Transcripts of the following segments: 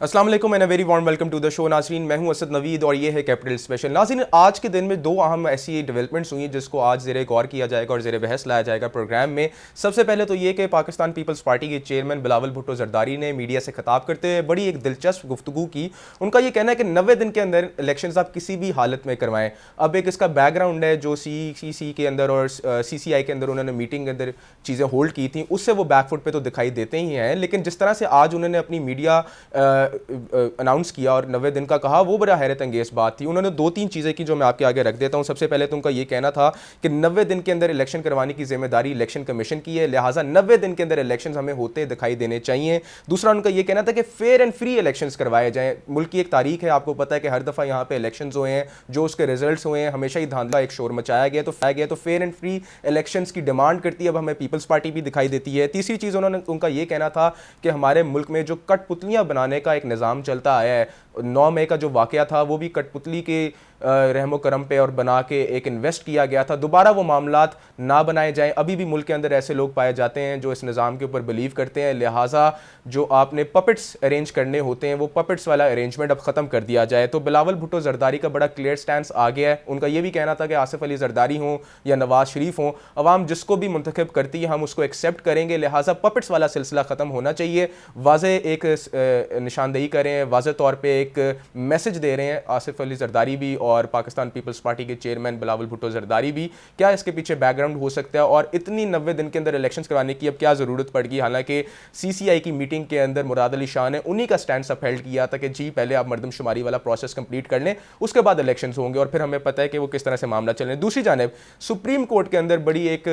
अस्सलाम वालेकुम and a very warm welcome to the show. नाज़रीन, मैं हूं असद नवीद और ये है कैपिटल स्पेशल। नाज़रीन, आज के दिन में दो अहम ऐसी डेवलपमेंट्स हुई जिसको आज ज़ेरे गौर किया जाएगा और ज़ेरे बहस लाया जाएगा प्रोग्राम में। सबसे पहले तो ये कि पाकिस्तान पीपल्स पार्टी के चेयरमैन बिलावल भुट्टो जरदारी ने मीडिया से खिताब करते हुए बड़ी एक दिलचस्प गुफ्तगू की। उनका ये कहना है कि 90 दिन के अंदर इलेक्शन आप किसी भी हालत में करवाएं। अब एक इसका बैकग्राउंड है जो CCC के अंदर और CCI के अंदर उन्होंने मीटिंग के अंदर चीज़ें होल्ड की थी, उससे वो बैकफुट पे तो दिखाई देते ही हैं, लेकिन जिस तरह से आज उन्होंने अपनी मीडिया अनाउंस किया और 90 दिन का कहा, वो बड़ा हैरत अंगेज बात थी। उन्होंने दो तीन चीज़ें की जो मैं आपके आगे रख देता हूं। सबसे पहले तो उनका ये कहना था कि 90 दिन के अंदर इलेक्शन करवाने की जिम्मेदारी इलेक्शन कमीशन की है, लिहाजा 90 दिन के अंदर इलेक्शन हमें होते दिखाई देने चाहिए। दूसरा उनका ये कहना था कि फेयर एंड फ्री इलेक्शन करवाए जाएँ। मुल्क की एक तारीख है, आपको पता है कि हर दफ़ा यहाँ पे इलेक्शन हुए हैं, जो उसके रिजल्ट हुए हैं हमेशा ही धांधला एक शोर मचाया गया तो फेयर एंड फ्री इलेक्शन की डिमांड करती है। अब हमें पीपल्स पार्टी भी दिखाई देती है। तीसरी चीज़ उनका ये कहना था कि हमारे मुल्क में जो कठपुतलियाँ बनाने का एक निज़ाम चलता आया है, 9 मई का जो वाकया था वो भी कठपुतली के रहमो करम पे और बना के एक इन्वेस्ट किया गया था। दोबारा वो मामलात ना बनाए जाएं। अभी भी मुल्क के अंदर ऐसे लोग पाए जाते हैं जो इस निज़ाम के ऊपर बिलीव करते हैं, लिहाजा जो आपने पपेट्स अरेंज करने होते हैं वो पपेट्स वाला अरेंजमेंट अब ख़त्म कर दिया जाए। तो बिलावल भुट्टो जरदारी का बड़ा क्लियर स्टैंस आ गया है। उनका ये भी कहना था कि आसिफ अली जरदारी हों या नवाज शरीफ हों, अवाम जिसको भी मुंतखब करती है हम उसको एक्सेप्ट करेंगे, लिहाजा पपेट्स वाला सिलसिला ख़त्म होना चाहिए। वाज़े एक निशानदेही करें, वाज़े तौर पर एक मैसेज दे रहे हैं आसिफ अली जरदारी भी और पाकिस्तान पीपल्स पार्टी के चेयरमैन बिलावल भुट्टो जरदारी भी। क्या इसके पीछे बैकग्राउंड हो सकता है और इतनी 90 दिन के अंदर इलेक्शंस करवाने की अब क्या ज़रूरत पड़ गई? हालांकि CCI की मीटिंग के अंदर मुराद अली शाह ने उन्हीं का स्टैंड अपहेल्ड किया था कि जी पहले आप मरदमशुमारी वाला प्रोसेस कंप्लीट कर लें, उसके बाद इलेक्शंस होंगे और फिर हमें पता है कि वो किस तरह से मामला चल रहे हैं। दूसरी जानिब सुप्रीम कोर्ट के अंदर बड़ी एक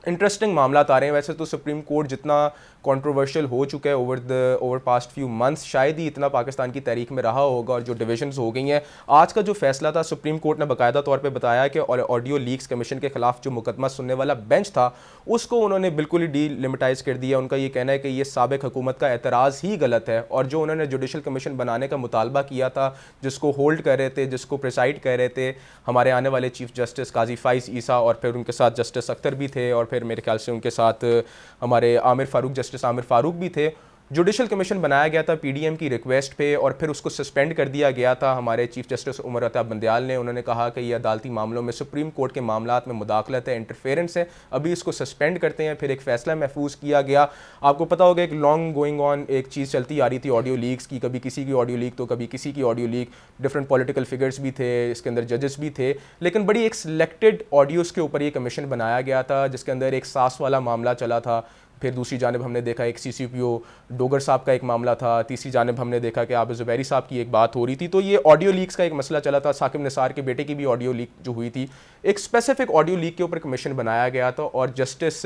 इंटरेस्टिंग मामला आ रहे हैं। वैसे तो सुप्रीम कोर्ट जितना कंट्रोवर्शियल हो चुका है ओवर पास्ट फ्यू मंथ्स, शायद ही इतना पाकिस्तान की तारीख में रहा होगा और जो डिविजन्स हो गई हैं। आज का जो फैसला था, सुप्रीम कोर्ट ने बाकायदा तौर पे बताया कि ऑडियो लीक्स कमीशन के खिलाफ जो मुकदमा सुनने वाला बेंच था उसको उन्होंने बिल्कुल ही डीलिमिटाइज कर दिया। उनका ये कहना है कि ये साबिक हुकूमत का एतराज़ ही गलत है और जो उन्होंने जुडिशल कमीशन बनाने का मुतालबा किया था, जिसको होल्ड कर रहे थे, जिसको प्रिसाइड कर रहे थे हमारे आने वाले चीफ जस्टिस काजी फाइज ईसा और फिर उनके साथ जस्टिस अख्तर भी थे और फिर मेरे ख्याल से उनके साथ हमारे जस्टिस आमिर फारूक भी थे। जुडिशल कमीशन बनाया गया था PDM की रिक्वेस्ट पे और फिर उसको सस्पेंड कर दिया गया था हमारे चीफ जस्टिस उमर अता बंदयाल ने। उन्होंने कहा कि ये अदालती मामलों में सुप्रीम कोर्ट के मामलात में मुदाखलत है, इंटरफेरेंस है, अभी इसको सस्पेंड करते हैं। फिर एक फ़ैसला महफूज किया गया। आपको पता होगा एक लॉन्ग गोइंग ऑन एक चीज़ चलती आ रही थी ऑडियो लीक्स की, कभी किसी की ऑडियो लीक तो कभी किसी की audio leak, different political figures भी थे, इसके अंदर जजेस भी थे, लेकिन बड़ी एक सिलेक्टेड ऑडियोज़ के ऊपर ये कमीशन बनाया गया था जिसके अंदर एक सास वाला मामला चला था। फिर दूसरी जानिब हमने देखा एक CCPO डोगर साहब का एक मामला था। तीसरी जानिब हमने देखा कि आबिद ज़ुबैरी साहब की एक बात हो रही थी। तो ये ऑडियो लीक्स का एक मसला चला था। साकिब निसार के बेटे की भी ऑडियो लीक जो हुई थी, एक स्पेसिफिक ऑडियो लीक के ऊपर कमीशन बनाया गया था और जस्टिस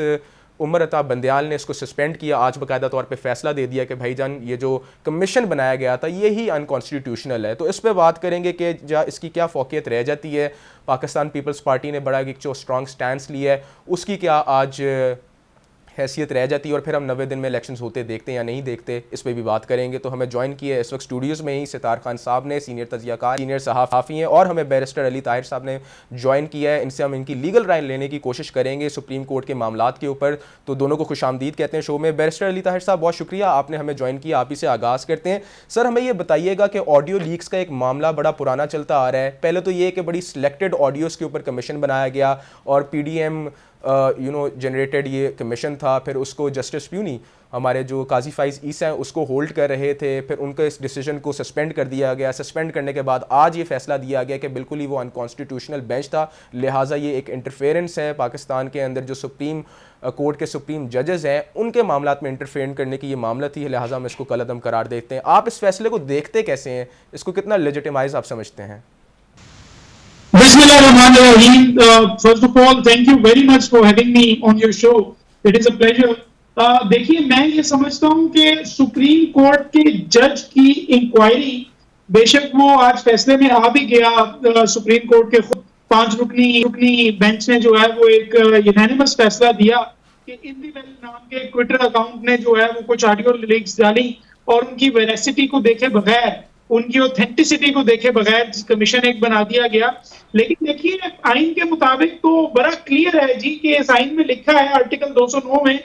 उमर अता बंदयाल ने इसको सस्पेंड किया। आज बाकायदा तौर पे फैसला दे दिया कि भाईजान ये जो कमीशन बनाया गया था ये ही अनकॉन्स्टिट्यूशनल है। तो इस पर बात करेंगे कि इसकी क्या फ़ौक़ियत रह जाती है। पाकिस्तान पीपल्स पार्टी ने बड़ा एक जो स्ट्रॉन्ग स्टैंस लिया है उसकी क्या आज हैसियत रह जाती है और फिर हम 90 दिन में इलेक्शंस होते देखते हैं या नहीं देखते, इस पर भी बात करेंगे। तो हमें ज्वाइन किए इस वक्त स्टूडियोज़ में ही सितार खान साहब ने, सीनियर तजियाकार, सीनियर सहाफ़ी हैं, और हमें बैरिस्टर अली ताहिर साहब ने ज्वाइन किया है। इनसे हम इनकी लीगल राय लेने की कोशिश करेंगे सुप्रीम कोर्ट के मामलात के ऊपर। तो दोनों को खुशामदीद कहते हैं शो में। बैरिस्टर अली ताहिर साहब बहुत शुक्रिया, आपने हमें ज्वाइन किया, आप ही से आगाज़ करते हैं। सर हमें ये बताइएगा कि ऑडियो लीक्स का एक मामला बड़ा पुराना चलता आ रहा है। पहले तो ये कि बड़ी सिलेक्टेड ऑडियोज़ के ऊपर कमीशन बनाया गया और PDM जनरेटेड ये कमीशन था, फिर उसको जस्टिस प्यूनी हमारे जो काजी फाइज ईसा हैं उसको होल्ड कर रहे थे, फिर उनके इस डिसीजन को सस्पेंड कर दिया गया। सस्पेंड करने के बाद आज ये फैसला दिया गया कि बिल्कुल ही वो अनकॉन्स्टिट्यूशनल बेंच था, लिहाजा ये एक इंटरफेरेंस है पाकिस्तान के अंदर जो सुप्रीम कोर्ट के सुप्रीम जजेस हैं उनके मामलात में इंटरफेयर करने की ये मामला थी, लिहाजा हम इसको कलअदम करार देते हैं। आप इस फैसले को देखते कैसे हैं, इसको कितना लेजिटिमाइज आप समझते हैं? Bismillahirrahmanirrahim. First of all, thank you very much for having me on your show. It is a pleasure. देखिए, मैं ये समझता हूँ कि सुप्रीम कोर्ट के जज की इंक्वायरी, बेशक वो आज फैसले में आ भी गया, सुप्रीम कोर्ट के खुद 5 रुकनी बेंच ने जो है वो एक यूनानिमस फैसला दिया कि इंडिवेल नाम के ट्विटर अकाउंट ने जो है वो कुछ ऑडियो लीक्स डाली और उनकी वेरासिटी को देखे बगैर, उनकी ऑथेंटिसिटी को देखे बगैर कमीशन एक बना दिया गया। लेकिन देखिए आइन के मुताबिक तो बड़ा क्लियर है जी कि इस आइन में लिखा है आर्टिकल 209 में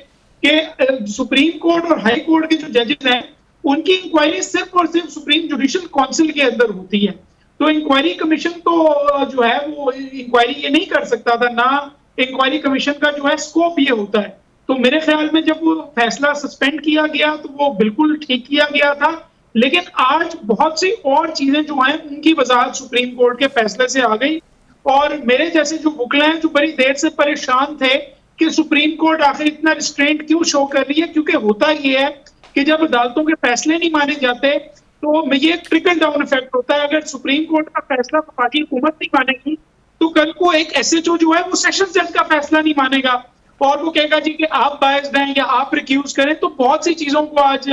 कि सुप्रीम कोर्ट और हाई कोर्ट के जो जजेस हैं उनकी इंक्वायरी सिर्फ और सिर्फ सुप्रीम जुडिशियल काउंसिल के अंदर होती है। तो इंक्वायरी कमीशन तो जो है वो इंक्वायरी ये नहीं कर सकता था, ना इंक्वायरी कमीशन का जो है स्कोप ये होता है। तो मेरे ख्याल में जब वो फैसला सस्पेंड किया गया तो वो बिल्कुल ठीक किया गया था। लेकिन आज बहुत सी और चीजें जो हैं उनकी वजाहत सुप्रीम कोर्ट के फैसले से आ गई, और मेरे जैसे जो वकील हैं जो बड़ी देर से परेशान थे कि सुप्रीम कोर्ट आखिर इतना रिस्ट्रेंट क्यों शो कर रही है, क्योंकि होता ये है कि जब अदालतों के फैसले नहीं माने जाते तो ये ट्रिकल डाउन इफेक्ट होता है। अगर सुप्रीम कोर्ट का फैसला वफाकी हुकूमत नहीं मानेगी तो कल को एक एसएचओ जो है वो सेशन जज का फैसला नहीं मानेगा और वो कहेगा जी कि आप बायस्ड हैं या आप रिक्यूज करें। तो बहुत सी चीजों को आज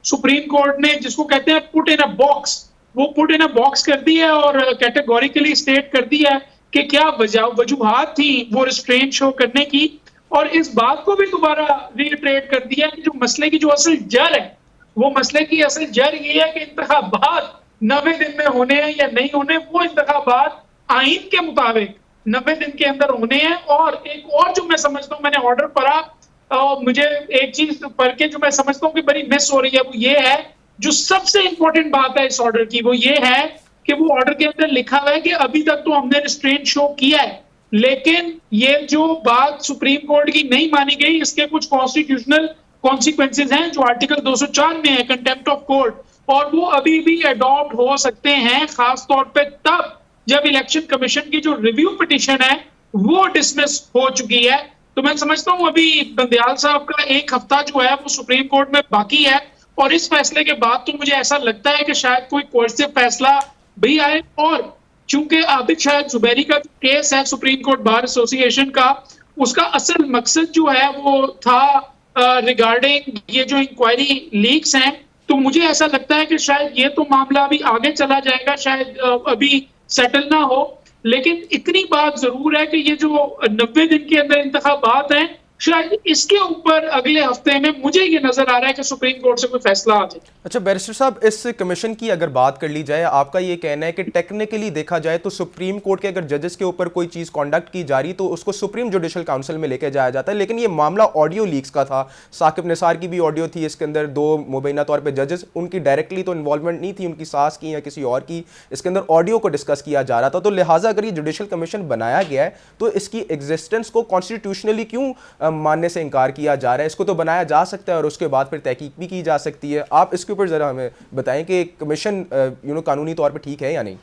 सुप्रीम कोर्ट ने, जिसको कहते हैं पुट इन अ बॉक्स, वो पुट इन अ बॉक्स कर दी है और कैटेगोरिकली स्टेट कर दी है कि क्या वजूहात थी वो रिस्ट्रेंट शो करने की। और इस बात को भी दोबारा रीइटरेट कर दिया कि जो मसले की जो असल जड़ है, वो मसले की असल जड़ ये है कि इंतखाबात 90 दिन में होने हैं या नहीं होने। वो इंतखाबात आइन के मुताबिक 90 दिन के अंदर होने हैं। और एक और जो मैं समझता हूँ, मैंने ऑर्डर पढ़ा और मुझे एक चीज पढ़ के जो मैं समझता हूँ कि बड़ी मिस हो रही है, वो ये है, जो सबसे इंपॉर्टेंट बात है इस ऑर्डर की, वो ये है कि वो ऑर्डर के अंदर लिखा हुआ है कि अभी तक तो हमने रिस्ट्रेंट शो किया है, लेकिन ये जो बात सुप्रीम कोर्ट की नहीं मानी गई, इसके कुछ कॉन्स्टिट्यूशनल कॉन्सिक्वेंसेज हैं जो आर्टिकल 204 में है, कंटेम्प्ट ऑफ कोर्ट, और वो अभी भी अडॉप्ट हो सकते हैं, खास तौर पे तब जब इलेक्शन कमीशन की जो रिव्यू पिटीशन है वो डिसमिस हो चुकी है। तो मैं समझता हूं अभी बंदयाल साहब का एक हफ्ता जो है वो सुप्रीम कोर्ट में बाकी है, और इस फैसले के बाद तो मुझे ऐसा लगता है कि शायद कोई कोर्सिव फैसला भी आए। और चूंकि आबिद शायद जुबैरी का जो केस है सुप्रीम कोर्ट बार एसोसिएशन का, उसका असल मकसद जो है वो था रिगार्डिंग ये जो इंक्वायरी लीक्स हैं, तो मुझे ऐसा लगता है कि शायद ये तो मामला अभी आगे चला जाएगा, शायद अभी सेटल ना हो। लेकिन इतनी बात जरूर है कि ये जो 90 दिन के अंदर इंतखाबात हैं, शायद इसके ऊपर अगले हफ्ते में मुझे ये नजर आ रहा है कि सुप्रीम कोर्ट से कोई फैसला आ जाए। अच्छा बैरिस्टर साहब, इस कमीशन की अगर बात कर ली जाए, आपका ये कहना है कि टेक्निकली देखा जाए तो सुप्रीम कोर्ट के अगर जजेस के ऊपर कोई चीज़ कंडक्ट की जा रही तो उसको सुप्रीम जुडिशल काउंसिल में लेके जाया जाता है, लेकिन ये मामला ऑडियो लीक्स का था, साकिब निसार की भी ऑडियो थी, इसके अंदर दो मुबैना तौर पर जजेस, उनकी डायरेक्टली तो इन्वॉल्वमेंट नहीं थी, उनकी सास की या किसी और की, इसके अंदर ऑडियो को डिस्कस किया जा रहा था। तो लिहाजा अगर ये जुडिशल कमीशन बनाया गया है तो इसकी एग्जिस्टेंस को कॉन्स्टिट्यूशनली क्यों मानने से इनकार किया जा रहा है? इसको तो बनाया जा सकता है और उसके बाद फिर तहकीक भी की जा सकती है। आप इसके ऊपर जरा हमें बताएं कि कमीशन कानूनी तौर पे ठीक है या नहीं।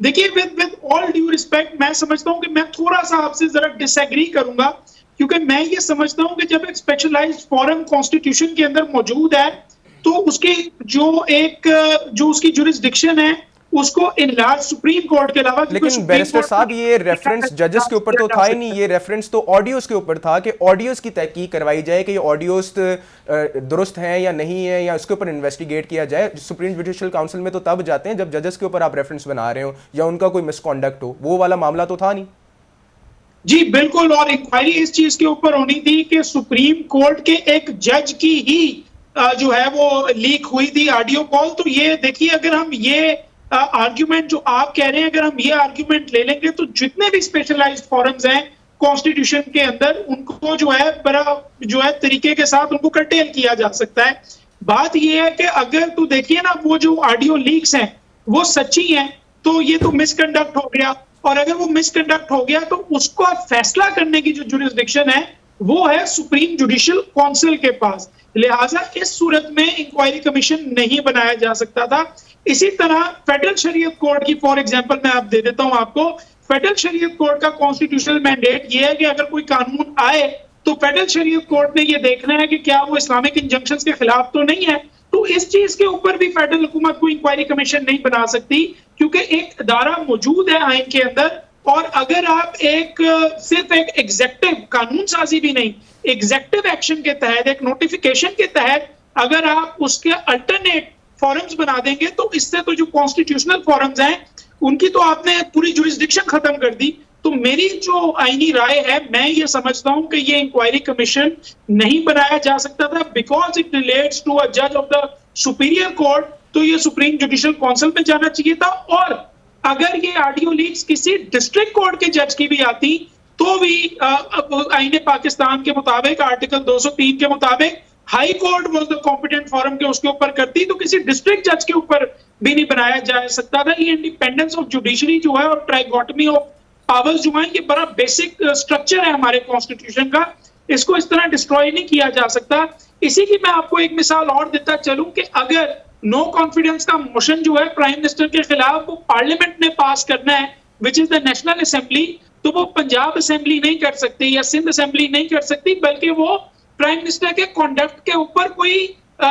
देखिए विद ऑल ड्यू रिस्पेक्ट, मैं समझता हूं कि मैं थोड़ा सा आपसे जरा डिसएग्री करूंगा, क्योंकि मैं ये समझता हूं कि जब एक स्पेशलाइज्ड फोरम कॉन्स्टिट्यूशन के अंदर मौजूद है तो उसकी जो उसकी जुरिस्डिक्शन है उसको इनलार्ज सुप्रीम कोर्ट के अलावा, लेकिन बैरिस्टर साहब ये रेफरेंस जजेस के ऊपर तो था ही नहीं, ये रेफरेंस तो ऑडियोज के ऊपर था कि ऑडियोज की तहकीक करवाई जाए कि ये ऑडियोज दुरुस्त हैं या नहीं है, या इसके ऊपर इन्वेस्टिगेट किया जाए। सुप्रीम जुडिशियल काउंसिल में तो तब जाते हैं जब जजेस के ऊपर आप रेफरेंस बना रहे हो या उनका कोई मिसकॉन्डक्ट हो, वो वाला मामला तो था नहीं। जी बिल्कुल, और इंक्वायरी इस चीज के ऊपर होनी थी कि सुप्रीम कोर्ट के एक जज की ही जो है वो लीक हुई थी ऑडियो कॉल। तो ये देखिए, अगर हम ये आर्ग्यूमेंट जो आप कह रहे हैं, अगर हम ये आर्ग्यूमेंट ले लेंगे तो जितने भी स्पेशलाइज्ड फोरम्स हैं कॉन्स्टिट्यूशन के अंदर, उनको जो है बड़ा जो है तरीके के साथ उनको कर्टेल किया जा सकता है। बात ये है कि अगर तो देखिए ना, वो जो ऑडियो लीक्स हैं वो सच्ची हैं तो ये तो मिसकंडक्ट हो गया, और अगर वो मिसकंडक्ट हो गया तो उसको फैसला करने की जो जुरिस्डिक्शन है वो है सुप्रीम जुडिशियल काउंसिल के पास। लिहाजा इस सूरत में इंक्वायरी कमीशन नहीं बनाया जा सकता था। इसी तरह फेडरल शरीयत कोर्ट की फॉर एग्जांपल मैं आप दे देता हूं आपको। फेडरल शरीयत कोर्ट का कॉन्स्टिट्यूशनल मैंडेट ये है कि अगर कोई कानून आए तो फेडरल शरीयत कोर्ट ने ये देखना है कि क्या वो इस्लामिक इंजंक्शंस के खिलाफ तो नहीं है। तो इस चीज के ऊपर भी फेडरल हुकूमत को इंक्वायरी कमीशन नहीं बना सकती, क्योंकि एक अदारा मौजूद है आइन के अंदर। और अगर आप सिर्फ एक एग्जेक्टिव कानून साजी भी नहीं, एग्जेक्टिव एक्शन के तहत, एक नोटिफिकेशन के तहत अगर आप उसके अल्टरनेट फॉरम्स बना देंगे तो इससे तो जो कॉन्स्टिट्यूशनल फॉरम्स हैं उनकी तो आपने पूरी जुरिस्डिक्शन खत्म कर दी। तो मेरी जो आईनी राय है, मैं ये समझता हूं कि ये इंक्वायरी कमीशन नहीं बनाया जा सकता था, because it relates to a जज ऑफ द सुपीरियर कोर्ट। तो ये सुप्रीम जुडिशियल काउंसिल में जाना चाहिए था। और अगर ये ऑडियो लीक्स किसी डिस्ट्रिक्ट कोर्ट के जज की भी आती तो भी आईने पाकिस्तान के मुताबिक आर्टिकल 203 के मुताबिक high court was the competent forum के उसके ऊपर करती, तो किसी डिस्ट्रिक्ट जज के ऊपर भी नहीं बनाया जा सकता था। ये इंडिपेंडेंस ऑफ जुडिशरी जो है और ट्राइगोटमी ऑफ पावर्स जो है, ये बड़ा बेसिक स्ट्रक्चर है हमारे कॉन्स्टिट्यूशन का, इसको इस तरह डिस्ट्रॉय नहीं किया जा सकता। इसी की मैं आपको एक मिसाल और देता चलूं कि अगर नो कॉन्फिडेंस का मोशन जो है प्राइम मिनिस्टर के खिलाफ वो पार्लियामेंट ने पास करना है, which is the national assembly, तो वो पंजाब असेंबली नहीं कर सकती या सिंध असेंबली नहीं कर सकती, बल्कि वो प्राइम मिनिस्टर के कॉन्डक्ट के ऊपर कोई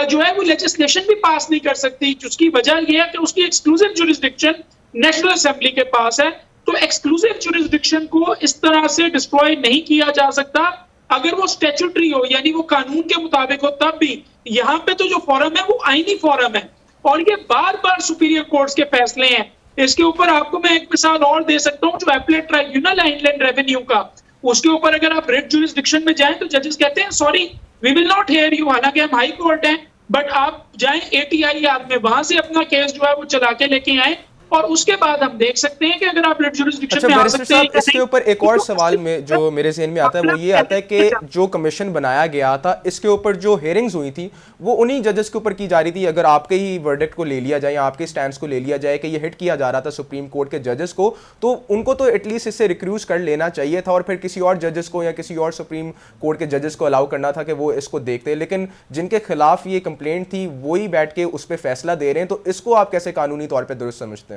जो है वो लेजिस्लेशन भी पास नहीं कर सकती। उसकी वजह यह है कि उसकी एक्सक्लूसिव जुरिस्डिक्शन नेशनल असेंबली के पास है। तो एक्सक्लूसिव जुरिस्डिक्शन को इस तरह से डिस्ट्रॉय नहीं किया जा सकता। अगर वो स्टैट्यूटरी हो यानी वो कानून के मुताबिक हो तब भी। यहाँ पे तो जो फोरम है वो आईनी फोरम है और ये बार बार सुपीरियर कोर्ट्स के फैसले हैं। इसके ऊपर आपको मैं एक मिसाल और दे सकता हूँ, जो एपलेट ट्राइब्यूनल है इंलैंड रेवेन्यू का, उसके ऊपर अगर आप रिट जुरिस्डिक्शन में जाएं तो जजेस कहते हैं sorry we will not hear you, हालांकि हम हाई कोर्ट हैं, बट आप जाएं एटीआई यार्ड में, वहां से अपना केस जो है वो चला के लेके आए और उसके बाद हम देख सकते हैं कि अगर आप रिट जुरिस्डिक्शन में आ सकते हैं। इसके ऊपर एक और सवाल में जो मेरे ज़हन में आता है वो ये आता है कि जो कमीशन बनाया गया था इसके ऊपर जो हेयरिंग्स हुई थी वो उन्हीं जजेस के ऊपर की जा रही थी। अगर आपके ही वर्डिक्ट को ले लिया जाए या आपके स्टैंड्स को ले लिया जाए कि ये हिट किया जा रहा था सुप्रीम कोर्ट के जजेस को, तो उनको तो एटलीस्ट इससे रिक्रूज कर लेना चाहिए था और फिर किसी और जजेस को या किसी और सुप्रीम कोर्ट के जजेस को अलाउ करना था कि वो इसको देखते। लेकिन जिनके खिलाफ ये कंप्लेंट थी वही बैठ के उस पर फैसला दे रहे हैं, तो इसको आप कैसे कानूनी तौर पर दुरुस्त समझते हैं?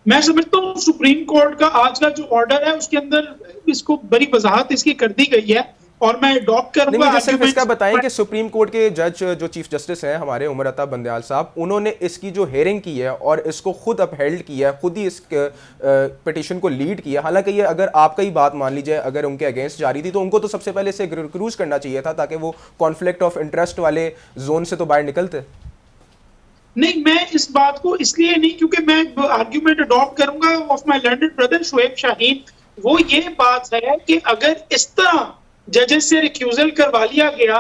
मैं समझता हूँ सुप्रीम कोर्ट का आज का जो ऑर्डर है उसके अंदर इसको बड़ी वजाहत इसकी कर दी गई है और मैं अडॉप्ट करूंगा। मुझे सिर्फ इसका बताएं कि सुप्रीम कोर्ट के जज जो चीफ जस्टिस हैं हमारे उमर अता बंदयाल साहब, उन्होंने इसकी जो हेयरिंग की है और इसको खुद अपहेल्ड किया है, खुद ही इस पिटीशन को लीड किया। हालांकि ये अगर आपका ही बात मान लीजिए अगर उनके अगेंस्ट जा रही थी तो उनको तो सबसे पहले इसे रिक्रूज करना चाहिए था ताकि वो कॉन्फ्लिक्ट ऑफ इंटरेस्ट वाले जोन से तो बाहर निकलते। नहीं, मैं इस बात को इसलिए नहीं क्योंकि मैं आर्ग्यूमेंट अडॉप्ट करूंगा of my learned brother Shoaib Shaheen. वो ये बात है कि अगर इस तरह जजेस से रिक्यूजल करवा लिया गया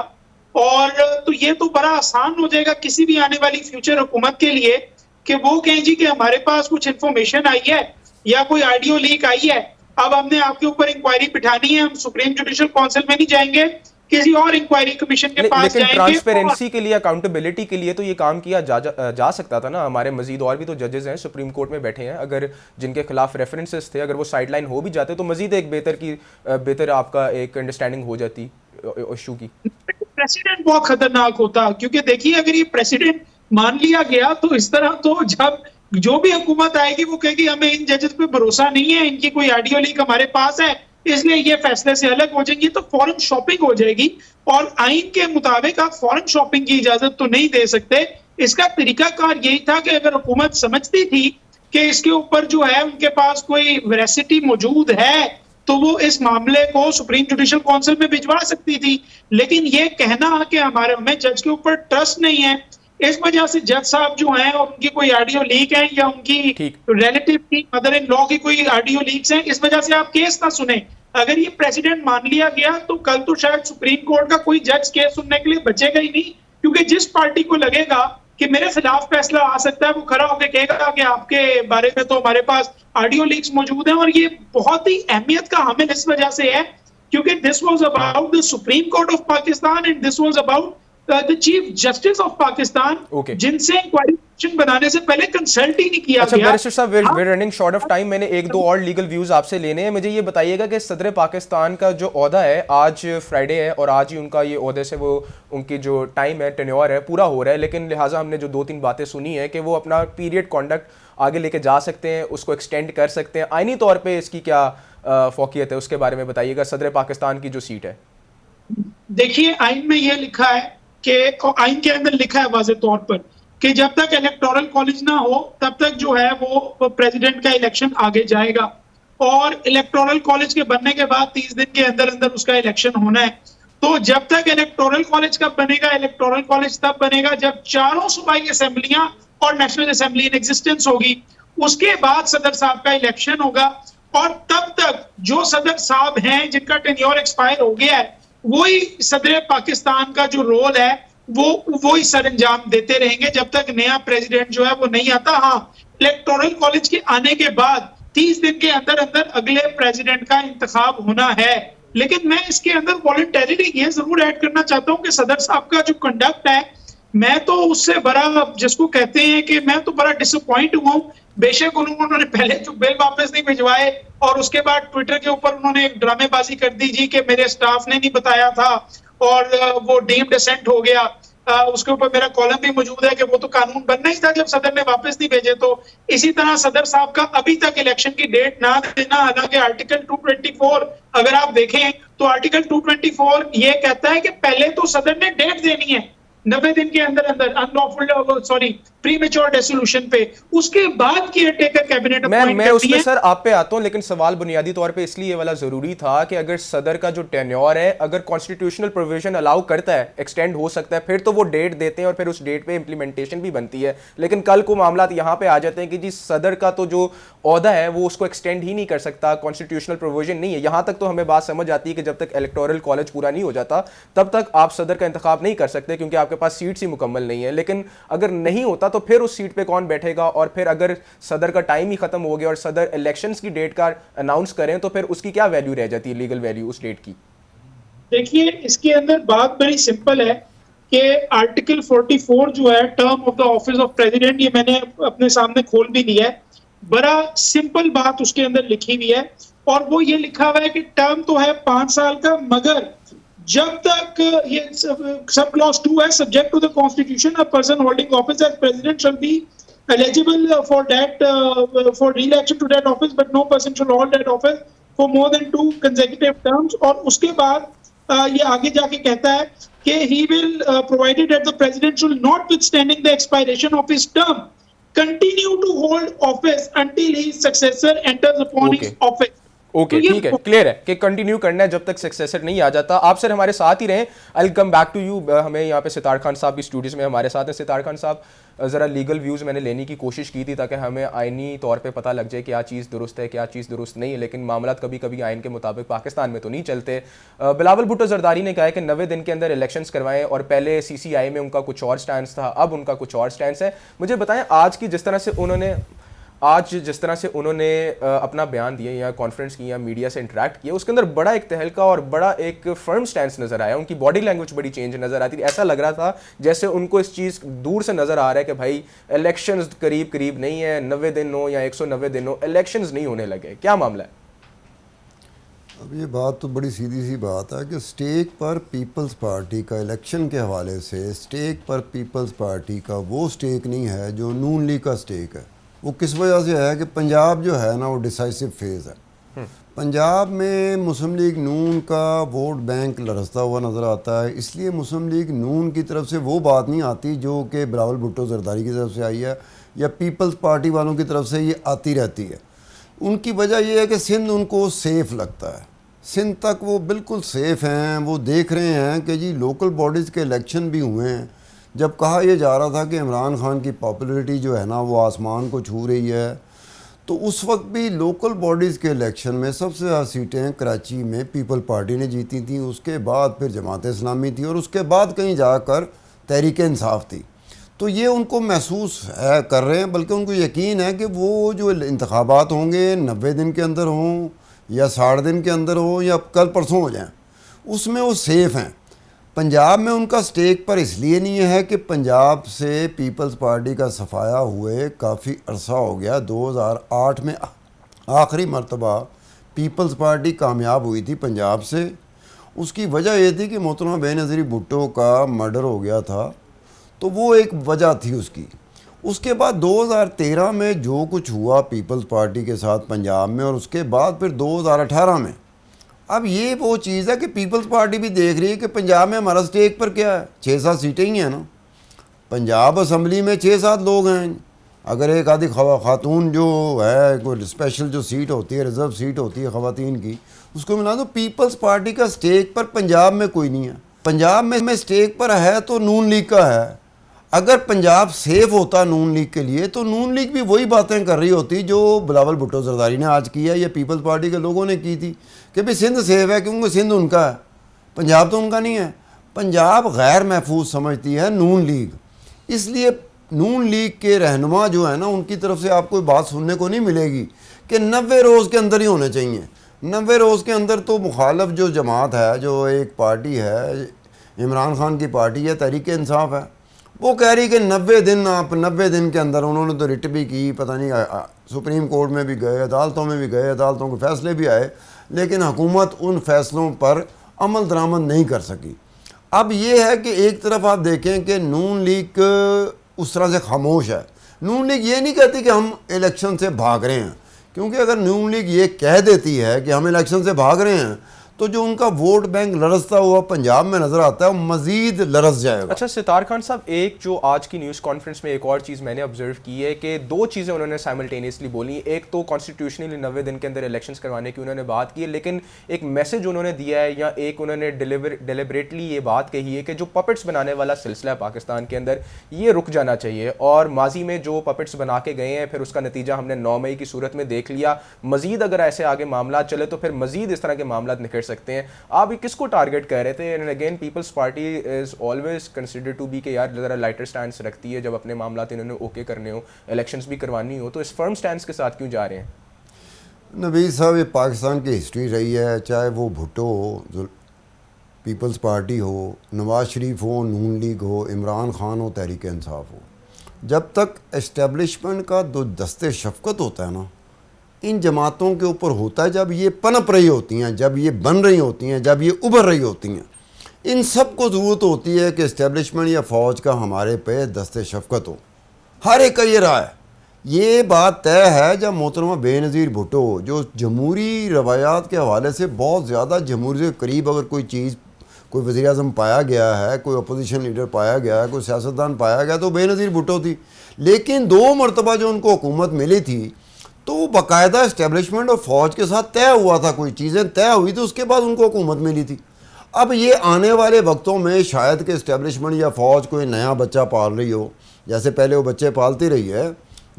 और तो ये तो बड़ा आसान हो जाएगा किसी भी आने वाली फ्यूचर हुकूमत के लिए कि वो कहें जी कि हमारे पास कुछ इंफॉर्मेशन आई है या कोई ऑडियो लीक आई है, अब हमने आपके ऊपर इंक्वायरी बिठानी है, हम सुप्रीम जुडिशियल काउंसिल में नहीं जाएंगे, किसी और इंक्वायरी कमीशन के पास लेकिन जाएंगे। ट्रांसपेरेंसी के लिए, अकाउंटेबिलिटी के लिए तो ये काम किया जा सकता था ना। हमारे मजीद और भी तो जजेस हैं सुप्रीम कोर्ट में बैठे हैं, अगर जिनके खिलाफ रेफरेंसेस थे, अगर वो साइडलाइन हो भी जाते तो मजीद एक बेहतर आपका एक अंडरस्टैंडिंग हो जाती इशू की। प्रेसिडेंट बहुत खतरनाक होता क्योंकि देखिए अगर ये प्रेसिडेंट मान लिया गया तो इस तरह तो जब जो भी हुकूमत आएगी वो कहेगी हमें इन जजेस पे भरोसा नहीं है, इनकी कोई ऑडियो लीक हमारे पास है इसलिए ये फैसले से अलग हो जाएंगी, तो फॉरेन शॉपिंग हो जाएगी और आइन के मुताबिक आप फॉरेन शॉपिंग की इजाजत तो नहीं दे सकते। इसका तरीकाकार यही था कि अगर हुकूमत समझती थी कि इसके ऊपर जो है उनके पास कोई वेरासिटी मौजूद है तो वो इस मामले को सुप्रीम जुडिशियल काउंसिल में भिजवा सकती थी। लेकिन ये कहना कि हमें जज के ऊपर ट्रस्ट नहीं है, इस वजह से जज साहब जो हैं और उनकी कोई ऑडियो लीक है या उनकी रिलेटिव की मदर इन लॉ की कोई ऑडियो लीक्स हैं, इस वजह से आप केस ना सुने। अगर ये प्रेसिडेंट मान लिया गया तो कल तो शायद सुप्रीम कोर्ट का कोई जज केस सुनने के लिए बचेगा ही नहीं, क्योंकि जिस पार्टी को लगेगा कि मेरे खिलाफ फैसला आ सकता है वो खड़ा होकर कहेगा कि आपके बारे में तो हमारे पास ऑडियो लीक्स मौजूद हैं। और ये बहुत ही अहमियत का हामिल इस वजह से है क्योंकि this was about the supreme court of Pakistan and this was about the chief justice of Pakistan, जिनसे इंक्वायरी बनाने से पहले कंसल्ट ही नहीं किया गया। बैरिस्टर साहब, we running short of time, मैंने एक दो और लीगल व्यूज आपसे लेने हैं। मुझे ये बताइएगा कि सदर पाकिस्तान का जो ओहदा है, आज फ्राइडे है और आज ही उनका ये ओहदे से वो उनकी जो टाइम है, टेन्योर है, पूरा हो रहा है, लेकिन लिहाजा हमने जो 2-3 बातें सुनी है कि वो अपना पीरियड कॉन्डक्ट आगे लेके जा सकते हैं, उसको एक्सटेंड कर सकते हैं। आईनी तौर पर इसकी क्या फौकियत है उसके बारे में बताइएगा, सदर पाकिस्तान की जो सीट है। देखिए आइन में यह लिखा है कि आइन के अंदर लिखा है वाज़ेह तौर पर कि जब तक इलेक्टोरल कॉलेज ना हो तब तक जो है वो प्रेसिडेंट का इलेक्शन आगे जाएगा और इलेक्टोरल कॉलेज के बनने के बाद 30 दिन के अंदर अंदर उसका इलेक्शन होना है। तो जब तक इलेक्टोरल कॉलेज कब बनेगा? इलेक्टोरल कॉलेज तब बनेगा जब चारों सूबाई असेंबलियां और नेशनल असेंबली इन एग्जिस्टेंस होगी, उसके बाद सदर साहब का इलेक्शन होगा और तब तक जो सदर साहब हैं जिनका टेन्योर एक्सपायर हो गया है वही सदर पाकिस्तान का जो रोल है वो ही सर अंजाम देते रहेंगे जब तक नया प्रेसिडेंट जो है वो नहीं आता। हाँ, इलेक्टोरल कॉलेज के आने के बाद 30 दिन के अंदर अंदर अगले प्रेसिडेंट का इंतखाब होना है। लेकिन मैं इसके अंदर वॉलंटरीली ये जरूर ऐड करना चाहता हूं कि सदर साहब का जो कंडक्ट है, मैं तो उससे बड़ा, जिसको कहते हैं कि मैं तो बड़ा डिसअपॉइंट हुआ हूं। बेशक उन्होंने पहले जो बिल वापस नहीं भिजवाए और उसके बाद ट्विटर के ऊपर उन्होंने एक ड्रामेबाजी कर दी जी कि मेरे स्टाफ ने नहीं बताया था और वो डीम्ड डिसेंट हो गया। उसके ऊपर मेरा कॉलम भी मौजूद है कि वो तो कानून बनना ही था जब सदर ने वापस नहीं भेजे। तो इसी तरह सदर साहब का अभी तक इलेक्शन की डेट ना देना, हालांकि आर्टिकल 224 अगर आप देखें तो आर्टिकल 224 ये कहता है कि पहले तो सदर ने डेट देनी है 90 दिन के अंदर अंदर अनलॉफुल प्रीमेच्योर डेसोल्यूशन पे, उसके बाद केयरटेकर कैबिनेट अपॉइंट मैं करती उसमें है। सर आप पे आता हूं, लेकिन सवाल बुनियादी तौर पे इसलिए ये वाला जरूरी था कि अगर सदर का जो टेन्योर है, अगर कॉन्स्टिट्यूशनल प्रोविजन अलाउ करता है, एक्सटेंड हो सकता है, फिर तो वो डेट देते हैं और फिर उस डेट पे इंप्लीमेंटेशन भी बनती है। लेकिन कल को मामला यहां पे आ जाते हैं कि जी सदर का तो जो ओहदा है वो उसको एक्सटेंड ही नहीं कर सकता, कॉन्स्टिट्यूशनल प्रोविजन नहीं है। यहां तक तो हमें बात समझ आती है कि जब तक इलेक्टोरल कॉलेज पूरा नहीं हो जाता तब तक आप सदर का इंतखाब नहीं कर सकते, क्योंकि आपके पास सीट्स ही मुकम्मल नहीं है। लेकिन अगर नहीं होता तो फिर उस सीट पे कौन बैठेगा, और फिर अगर सदर का टाइम ही खत्म हो गया और सदर इलेक्शंस की डेट का अनाउंस करें तो फिर उसकी क्या वैल्यू रह जाती है, लीगल वैल्यू उस डेट की? देखिए इसके अंदर बात बड़ी सिंपल है कि आर्टिकल 44 जो है term of the office of president, ये मैंने अपने सामने खोल भी लिया है। बड़ा सिंपल बात उसके अंदर लिखी हुई है और वो ये लिखा हुआ है कि टर्म तो है 5 साल का, मगर जब तक ये सब क्लॉज 2 है, subject to the constitution a person holding office as president shall be eligible for re-election to that office, but no person shall hold that office for more than 2 consecutive terms। और उसके बाद ये आगे जाके कहता है कि he will provided that the president should notwithstanding the expiration of his term continue to hold office until his successor enters upon his office। Okay ठीक है, क्लियर है कि कंटिन्यू करना है जब तक सक्सेसर नहीं आ जाता। आप सर हमारे साथ ही रहें, आई कम बैक टू यू। हमें यहाँ पे सितार खान साहब भी स्टूडियोज में हमारे साथ हैं। सितार खान साहब, ज़रा लीगल व्यूज़ मैंने लेने की कोशिश की थी ताकि हमें आइनी तौर पे पता लग जाए क्या चीज़ दुरुस्त है क्या चीज़ दुरुस्त नहीं है, लेकिन मामला कभी कभी आइन के मुताबिक पाकिस्तान में तो नहीं चलते। बिलावल भुट्टो जरदारी ने कहा है कि 90 दिन के अंदर इलेक्शंस करवाएं, और पहले CCI में उनका कुछ और स्टैंड था, अब उनका कुछ और स्टैंड है। मुझे बताएं आज जिस तरह से उन्होंने अपना बयान दिए या कॉन्फ्रेंस की या मीडिया से इंटरेक्ट किया, उसके अंदर बड़ा एक तहलका और बड़ा एक फर्म स्टैंड नजर आया। उनकी बॉडी लैंग्वेज बड़ी चेंज नजर आती थी। ऐसा लग रहा था जैसे उनको इस चीज़ दूर से नजर आ रहा है कि भाई इलेक्शंस करीब करीब नहीं है, 90 दिन हो या 190 दिन हो, इलेक्शंस नहीं होने लगे। क्या मामला है? अब ये बात तो बड़ी सीधी सी बात है कि स्टेक पर पीपल्स पार्टी का इलेक्शन के हवाले से स्टेक पर पीपल्स पार्टी का वो स्टेक नहीं है जो नून लीग का स्टेक है। वो किस वजह से है कि पंजाब जो है ना वो डिसाइसिव फेज़ है। पंजाब में मुस्लिम लीग नून का वोट बैंक लरसता हुआ नज़र आता है, इसलिए मुस्लिम लीग नून की तरफ से वो बात नहीं आती जो कि बिलावल भुट्टो जरदारी की तरफ से आई है या पीपल्स पार्टी वालों की तरफ से ये आती रहती है। उनकी वजह यह है कि सिंध उनको सेफ़ लगता है, सिंध तक वो बिल्कुल सेफ़ हैं। वो देख रहे हैं कि जी लोकल बॉडीज़ के इलेक्शन भी हुए हैं। जब कहा यह जा रहा था कि इमरान खान की पॉपुलैरिटी जो है ना वो आसमान को छू रही है, तो उस वक्त भी लोकल बॉडीज़ के इलेक्शन में सबसे ज़्यादा सीटें कराची में पीपल पार्टी ने जीती थी, उसके बाद फिर जमात इस्लामी थी और उसके बाद कहीं जाकर तहरीक इंसाफ थी। तो ये उनको महसूस है कर रहे हैं, बल्कि उनको यकीन है कि वो जो इंतखाबात होंगे 90 दिन के अंदर हों या 60 दिन के अंदर हो या कल परसों हो जाएं, उसमें वो सेफ़ हैं। पंजाब में उनका स्टेक पर इसलिए नहीं है कि पंजाब से पीपल्स पार्टी का सफाया हुए काफ़ी अरसा हो गया। 2008 में आखिरी मरतबा पीपल्स पार्टी कामयाब हुई थी पंजाब से। उसकी वजह ये थी कि मोहतरमा बेनज़ीर भुट्टो का मर्डर हो गया था, तो वो एक वजह थी उसकी। उसके बाद 2013 में जो कुछ हुआ पीपल्स पार्टी के साथ पंजाब में, और उसके बाद फिर 2018 में, अब ये वो चीज़ है कि पीपल्स पार्टी भी देख रही है कि पंजाब में हमारा स्टेक पर क्या है, 6-7 सीटें ही हैं ना। पंजाब असम्बली में 6-7 लोग हैं। अगर एक आधी खातून जो है कोई स्पेशल जो सीट होती है, रिज़र्व सीट होती है ख़वातीन की, उसको मिला दो। पीपल्स पार्टी का स्टेक पर पंजाब में कोई नहीं है। पंजाब में स्टेक पर है तो नून लीग का है। अगर पंजाब सेफ होता नून लीग के लिए तो नून लीग भी वही बातें कर रही होती जो बिलावल भुट्टो जरदारी ने आज की है या पीपल्स पार्टी के लोगों ने की थी कि भाई सिंध सेफ है क्योंकि सिंध उनका है, पंजाब तो उनका नहीं है। पंजाब गैर महफूज समझती है नून लीग, इसलिए नून लीग के रहनुमा जो है ना, उनकी तरफ से आपको बात सुनने को नहीं मिलेगी कि 90 रोज़ के अंदर ही होने चाहिए। 90 रोज़ के अंदर तो मुखालफ जो जमात है, जो एक पार्टी है, इमरान खान की पार्टी है, तहरीक इंसाफ है, वो कह रही कि 90 दिन, आप 90 दिन के अंदर, उन्होंने तो रिट भी की, पता नहीं सुप्रीम कोर्ट में भी गए, अदालतों में भी गए, अदालतों के फैसले भी आए, लेकिन हुकूमत उन फैसलों पर अमल दरामद नहीं कर सकी। अब ये है कि एक तरफ आप देखें कि नून लीग उस तरह से खामोश है। नून लीग ये नहीं कहती कि हम इलेक्शन से भाग रहे हैं, क्योंकि अगर नून लीग ये कह देती है कि हम इलेक्शन से भाग रहे हैं, तो जो उनका वोट बैंक लरसता हुआ पंजाब में नजर आता है, वो मजीद लरस जाएगा। अच्छा सितार खान साहब, एक जो आज की न्यूज़ कॉन्फ्रेंस में एक और चीज़ मैंने ऑब्जर्व की है कि दो चीज़ें उन्होंने साइमल्टेनियसली बोली। एक तो कॉन्स्टिट्यूशनली 90 दिन के अंदर इलेक्शंस करवाने की उन्होंने बात की है, लेकिन एक मैसेज उन्होंने दिया है या एक उन्होंने डिलिबरेटली ये बात कही है कि जो पपेट्स बनाने वाला सिलसिला है पाकिस्तान के अंदर, ये रुक जाना चाहिए। और माजी में जो पपेट्स बना के गए हैं, फिर उसका नतीजा हमने 9 मई की सूरत में देख लिया। मजीद अगर ऐसे आगे मामला चले तो फिर मजीद इस तरह के मामला निकल सकते हैं। आप ये किसको टारगेट कर रहे थे? And again Peoples Party is always considered to be के यार ज़रा लाइटर स्टैंड रखती है जब अपने मामला इन्होंने ओके करने हो, इलेक्शंस भी करवानी हो, तो इस फर्म स्टैंड के साथ क्यों जा रहे हैं? नवीद साहब, ये पाकिस्तान की हिस्ट्री रही है, चाहे वो भुट्टो हो, पीपल्स पार्टी हो, नवाज शरीफ हो, नून लीग हो, इमरान खान हो, तहरीक इंसाफ हो, जब तक एस्टेब्लिशमेंट का दो दस्ते शफकत होता है ना, इन जमातों के ऊपर होता है, जब ये पनप रही होती हैं, जब ये बन रही होती हैं, जब ये उभर रही होती हैं, इन सब को ज़रूरत होती है कि इस्टेब्लिशमेंट या फ़ौज का हमारे पे दस्ते शफकत हो। हर एक का ये राय है। ये बात तय है जब मोहतरमा बेनज़ीर भुट्टो, जो जमहूरी रवायात के हवाले से बहुत ज़्यादा जमहूरी के करीब अगर कोई चीज़, कोई वज़ीर आज़म पाया गया है, कोई अपोजिशन लीडर पाया गया है, कोई सियासतदान पाया गया, तो बेनज़ीर भुट्टो थी। लेकिन 2 मरतबा जो उनको हुकूमत मिली थी, तो बाकायदा इस्टेब्लिशमेंट और फ़ौज के साथ तय हुआ था, कोई चीज़ें तय हुई थी, उसके बाद उनको हुकूमत मिली थी। अब ये आने वाले वक्तों में शायद कि इस्टेब्लिशमेंट या फ़ौज कोई नया बच्चा पाल रही हो, जैसे पहले वो बच्चे पालती रही है,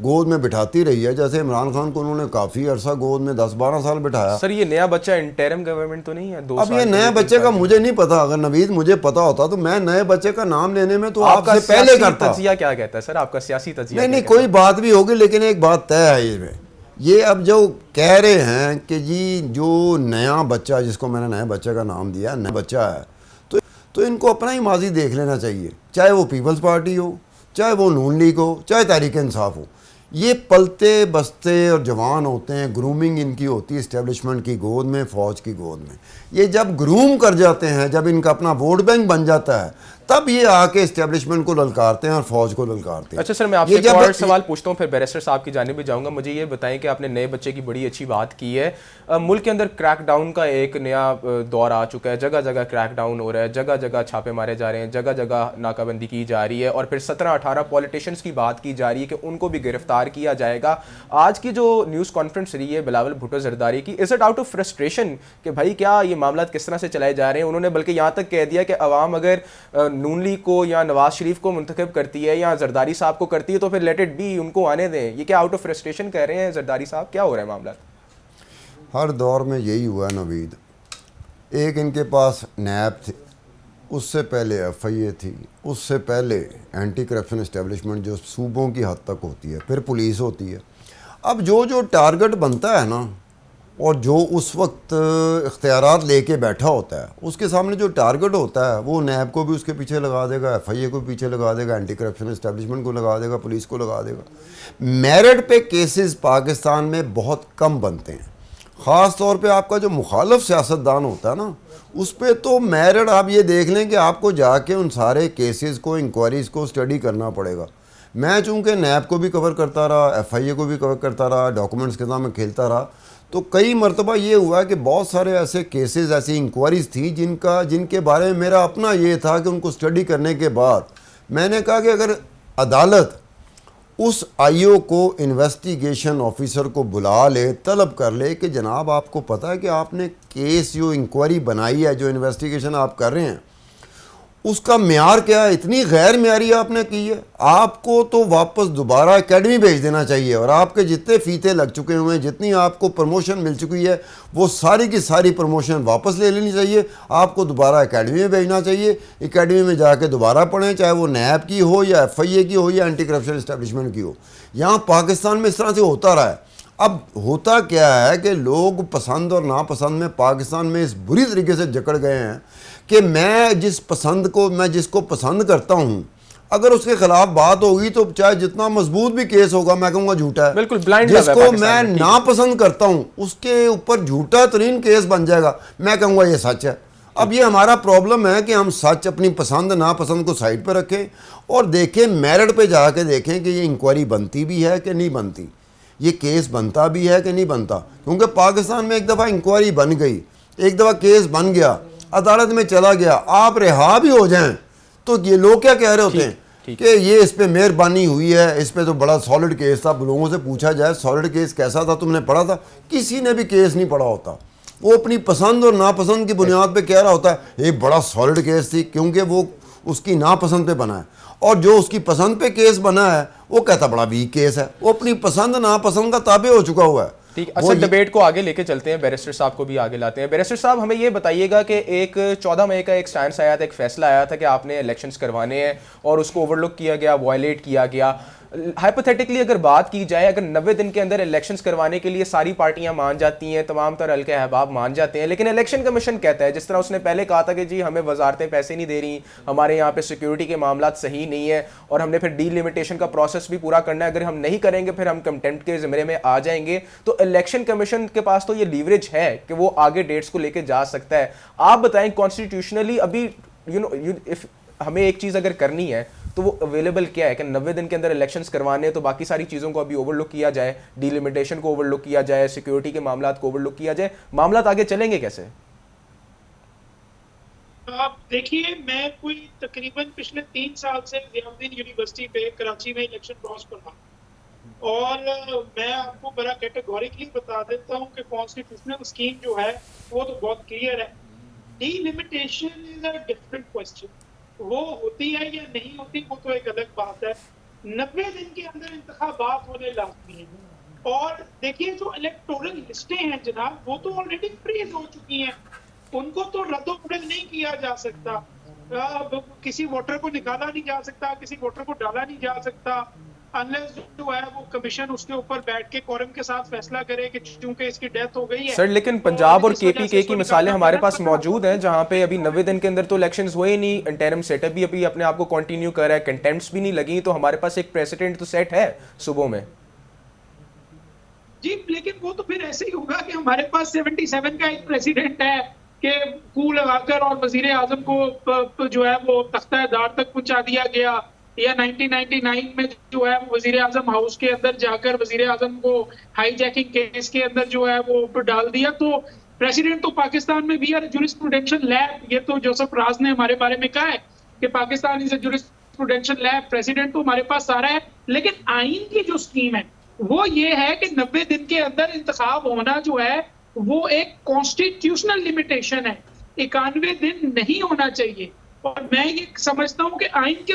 गोद में बिठाती रही है, जैसे इमरान खान को उन्होंने काफ़ी अरसा गोद में 10-12 साल बिठाया। सर ये नया बच्चा इंटरिम गवर्नमेंट तो नहीं है? अब ये नए बच्चे का मुझे नहीं पता, अगर नवीद मुझे पता होता तो मैं नए बच्चे का नाम लेने में तो आपसे पहले करता। तजिया क्या कहता है सर, आपका सियासी तजिया? नहीं, कोई बात भी होगी, लेकिन एक बात तय है इसमें, ये अब जो कह रहे हैं कि जी जो नया बच्चा, जिसको मैंने नए बच्चे का नाम दिया, नया बच्चा है, तो इनको अपना ही माजी देख लेना चाहिए, चाहे वो पीपल्स पार्टी हो, चाहे वो नून लीग हो, चाहे तहरीक इंसाफ हो। ये पलते बसते और जवान होते हैं, ग्रूमिंग इनकी होती है इस्टेब्लिशमेंट की गोद में, फ़ौज की गोद में। ये जब ग्रूम कर जाते हैं, जब इनका अपना वोट बैंक बन जाता है, तब ये आके इस्टेब्लिशमेंट को ललकारते हैं और फौज को ललकारते हैं। अच्छा सर, मैं आपसे एक और सवाल पूछता हूँ, फिर बैरिस्टर साहब की जानिब भी जाऊँगा। मुझे ये बताएं कि आपने नए बच्चे की बड़ी अच्छी बात की है। मुल्क के अंदर क्रैकडाउन का एक नया दौर आ चुका है, जगह जगह क्रैकडाउन हो रहा है, जगह जगह छापे मारे जा रहे हैं, जगह जगह नाकाबंदी की जा रही है, और फिर 17-18 पॉलिटिशियंस की बात की जा रही है कि उनको भी गिरफ्तार किया जाएगा। आज की जो न्यूज़ कॉन्फ्रेंस रही है बिलावल भुट्टो जरदारी की, is it out of frustration कि भाई क्या ये मामला किस तरह से चलाए जा रहे हैं? उन्होंने बल्कि यहाँ तक कह दिया कि अवाम अगर नून लीग को या नवाज शरीफ को मुंतखब करती है या जरदारी साहब को करती है तो फिर लेट इट बी, उनको आने दें। ये क्या आउट ऑफ फ्रस्ट्रेशन कह रहे हैं जरदारी साहब? क्या हो रहा है मामला? हर दौर में यही हुआ नवीद। एक इनके पास नैब थी, उससे पहले FIA थी, उससे पहले एंटी करप्शन इस्टेब्लिशमेंट जो सूबों की हद तक होती है, फिर पुलिस होती है। अब जो टारगेट बनता है ना, और जो उस वक्त इख्तियारात लेके बैठा होता है, उसके सामने जो टारगेट होता है, वो नैब को भी उसके पीछे लगा देगा, FIA को पीछे लगा देगा, एंटी करप्शन इस्टेब्लिशमेंट को लगा देगा, पुलिस को लगा देगा। मेरिट पे केसेस पाकिस्तान में बहुत कम बनते हैं। ख़ास तौर पे आपका जो मुखालफ सियासतदान होता है ना, उस पर तो मेरिट आप ये देख लें कि आपको जाके उन सारे केसेस को, इंक्वायरीज़ को स्टडी करना पड़ेगा। मैं चूँकि नैब को भी कवर करता रहा, FIA को भी कवर करता रहा, डॉक्यूमेंट्स के साथ में खेलता रहा, तो कई मरतबा ये हुआ कि बहुत सारे ऐसे केसेस, ऐसी इंक्वायरीज़ थी जिनके बारे में मेरा अपना ये था कि उनको स्टडी करने के बाद मैंने कहा कि अगर अदालत उस IO को, इन्वेस्टिगेशन ऑफिसर को बुला ले, तलब कर ले कि जनाब आपको पता है कि आपने केस जो इंक्वायरी बनाई है, जो इन्वेस्टिगेशन आप कर रहे हैं, उसका म्यार क्या है? इतनी गैर म्यारी आपने की है। आपको तो वापस दोबारा एकेडमी भेज देना चाहिए और आपके जितने फीते लग चुके हुए हैं, जितनी आपको प्रमोशन मिल चुकी है, वो सारी की सारी प्रमोशन वापस ले लेनी चाहिए। आपको दोबारा एकेडमी में भेजना चाहिए। एकेडमी में जाके दोबारा पढ़ें, चाहे वो नैब की हो या FIA की हो या एंटी करप्शन इस्टेब्लिशमेंट की हो। यहाँ पाकिस्तान में इस तरह से होता रहा है। अब होता क्या है कि लोग पसंद और नापसंद में पाकिस्तान में इस बुरी तरीके से जकड़ गए हैं कि मैं जिसको पसंद करता हूं, अगर उसके खिलाफ बात होगी तो चाहे जितना मजबूत भी केस होगा, मैं कहूँगा झूठा है। बिल्कुल ब्लाइंड जिसको मैं नापसंद करता हूं उसके ऊपर झूठा तरीन केस बन जाएगा, मैं कहूँगा ये सच है। अब ये हमारा प्रॉब्लम है कि हम सच, अपनी पसंद नापसंद को साइड पर रखें और देखें, मेरिट पे जाके देखें कि ये इंक्वायरी बनती भी है कि नहीं बनती, ये केस बनता भी है कि नहीं बनता। क्योंकि पाकिस्तान में एक दफ़ा इंक्वायरी बन गई, एक दफ़ा केस बन गया, अदालत में चला गया, आप रिहा भी हो जाएं तो ये लोग क्या कह रहे होते हैं कि ये इस पे मेहरबानी हुई है, इस पे तो बड़ा सॉलिड केस था। लोगों से पूछा जाए सॉलिड केस कैसा था, तुमने पढ़ा था? किसी ने भी केस नहीं पढ़ा होता। वो अपनी पसंद और नापसंद की बुनियाद पे कह रहा होता है ये बड़ा सॉलिड केस थी, क्योंकि वो उसकी नापसंद पे बना है। और जो उसकी पसंद पे केस बना है वो कहता बड़ा वीक केस है। वो अपनी पसंद नापसंद का ताबे हो चुका हुआ है। ठीक, अच्छा डिबेट को आगे लेके चलते हैं, बैरिस्टर साहब को भी आगे लाते हैं। बैरिस्टर साहब, हमें ये बताइएगा कि एक 14 मई का एक स्टैंड आया था, एक फैसला आया था कि आपने इलेक्शंस करवाने हैं और उसको ओवरलुक किया गया, वायलेट किया गया। हाइपोथेटिकली अगर बात की जाए, अगर 90 दिन के अंदर इलेक्शंस करवाने के लिए सारी पार्टियां मान जाती हैं, तमाम तरह हल्के अहबाब मान जाते हैं, लेकिन इलेक्शन कमीशन कहता है, जिस तरह उसने पहले कहा था कि जी हमें वजारतें पैसे नहीं दे रही, हमारे यहाँ पे सिक्योरिटी के मामला सही नहीं है और हमने फिर डीलिमिटेशन का प्रोसेस भी पूरा करना है, अगर हम नहीं करेंगे फिर हम कंटेम्प्ट के ज़िम्मे में आ जाएंगे। तो इलेक्शन कमीशन के पास तो ये लीवरेज है कि वो आगे डेट्स को लेकर जा सकता है। आप बताएं कॉन्स्टिट्यूशनली अभी इफ हमें एक चीज़ अगर करनी है तो वो अवेलेबल क्या है कि 90 दिन के अंदर इलेक्शंस करवाने हैं, तो बाकी सारी चीज़ों को अभी ओवरलुक किया जाए, डीलिमिटेशन को ओवरलुक किया जाए, सिक्योरिटी के मामला को ओवरलुक किया जाए, मामला आगे चलेंगे कैसे? आप देखिए, मैं कोई तकरीबन पिछले 3 साल से ज़ियाउद्दीन यूनिवर्सिटी पे कराची में इलेक्शन क्रॉस कर रहा हूँ और मैं आपको बड़ा कैटेगोरिकली बता देता हूँ कि कॉन्स्टिट्यूशनल स्कीम जो है वो तो बहुत क्लियर है। Delimitation is a different question, वो होती है या नहीं होती वो तो एक अलग बात है। 90 दिन के अंदर इंतखाबात होने लाजमी है और देखिए जो इलेक्टोरल लिस्टें हैं जनाब, वो तो ऑलरेडी फ्रीज हो चुकी हैं, उनको तो रद्दोबदल नहीं किया जा सकता। किसी वोटर को निकाला नहीं जा सकता, किसी वोटर को डाला नहीं जा सकता, अनलेस जो है वो कमीशन उसके ऊपर बैठ के कोरम के साथ फैसला करे कि चूंकि इसकी डेथ हो गई है। सर लेकिन पंजाब और KPK की मिसालें हमारे पास मौजूद हैं, जहां पे अभी 90 दिन के अंदर तो इलेक्शंस हुए ही नहीं, इंटरिम सेटअप भी अभी अपने आप को कंटिन्यू कर रहा है, कंटेम्प्ट्स भी नहीं लगी, तो हमारे पास एक प्रेसिडेंट तो सेट है सुबह में। जी, लेकिन वो तो फिर ऐसे ही होगा कि हमारे पास 77 का एक प्रेसिडेंट है कि कू लगाकर और वजीर आजम को जो है वो तख्ता दार तक पहुंचा दिया गया, या 1999 में जो है वजीर आजम हाउस के अंदर जाकर वजीर आजम को हाईजैकिंग केस के अंदर जो है वो डाल दिया। तो प्रेसिडेंट तो पाकिस्तान में भी है, जुरिस्प्रूडेंशियल लैब, ये तो जोसेफ राज ने हमारे बारे में कहा है कि Pakistan is a jurisprudential lab. President तो हमारे पास सारा है, लेकिन आइन की जो स्कीम है वो ये है कि 90 दिन के अंदर इंतखाब होना जो है वो एक कॉन्स्टिट्यूशनल लिमिटेशन है, 91 दिन नहीं होना चाहिए। और मैं ये समझता हूँ कि आइन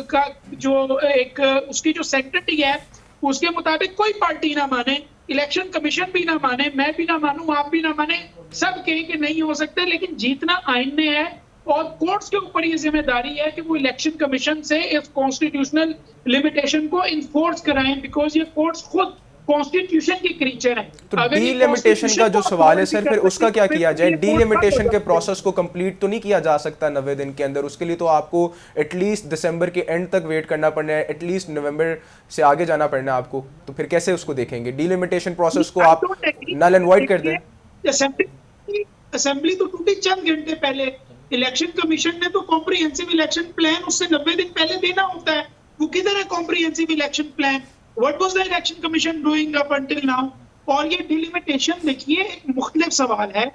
का जो एक उसकी जो सेक्रेटरी है उसके मुताबिक कोई पार्टी ना माने, इलेक्शन कमीशन भी ना माने, मैं भी ना मानूं, आप भी ना माने, सब कहें कि नहीं हो सकते, लेकिन जीतना आइन में है और कोर्ट्स के ऊपर ये जिम्मेदारी है कि वो इलेक्शन कमीशन से इस कॉन्स्टिट्यूशनल लिमिटेशन को इन्फोर्स कराएं, बिकॉज ये कोर्ट्स खुद कॉन्स्टिट्यूशन की क्रीचर है। तो डीलिमिटेशन का जो सवाल है सर, फिर उसका क्या किया जाए? डीलिमिटेशन के प्रोसेस को कंप्लीट तो नहीं किया जा सकता 90 दिन के अंदर, उसके लिए तो आपको एटलीस्ट दिसंबर के एंड तक वेट करना पड़ना है, एटलीस्ट नवंबर से आगे जाना पड़ना है आपको, तो फिर कैसे उसको देखेंगे? डीलिमिटेशन प्रोसेस को आप नल एंड वॉइड कर दें। असेंबली तो टूटी चंद घंटे पहले, इलेक्शन कमीशन ने तो कॉम्प्रिहेंसिव इलेक्शन प्लान उससे 90 दिन पहले देना होता है, वो किधर है comprehensive election plan? What was the election commission doing up until now? और ये डिलिमिटेशन देखिए एक मुख्तलिफ सवाल है,